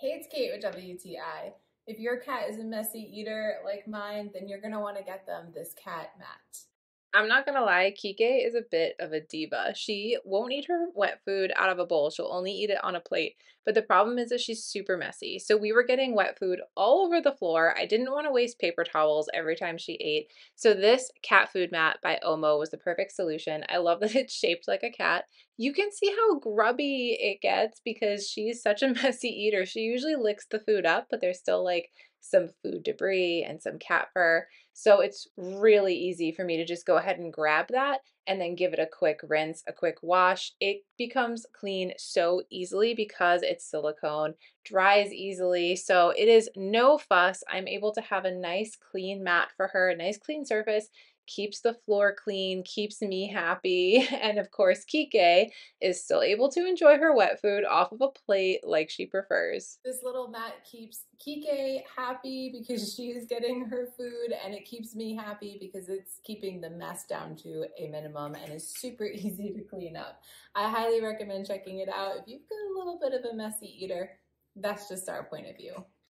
Hey, it's Kate with WTI. If your cat is a messy eater like mine, then you're going to want to get them this cat mat. I'm not gonna lie, Kike is a bit of a diva. She won't eat her wet food out of a bowl. She'll only eat it on a plate. But the problem is that she's super messy. So we were getting wet food all over the floor. I didn't want to waste paper towels every time she ate. So this cat food mat by OHMO was the perfect solution. I love that it's shaped like a cat. You can see how grubby it gets because she's such a messy eater. She usually licks the food up, but there's still like some food debris and some cat fur. So it's really easy for me to just go ahead and grab that and then give it a quick rinse, a quick wash. It becomes clean so easily because it's silicone, dries easily. So it is no fuss. I'm able to have a nice clean mat for her, a nice clean surface, keeps the floor clean, keeps me happy. And of course, Kike is still able to enjoy her wet food off of a plate like she prefers. This little mat keeps Kike happy because she's getting her food, and it keeps me happy because it's keeping the mess down to a minimum and is super easy to clean up. I highly recommend checking it out if you've got a little bit of a messy eater. That's just our point of view.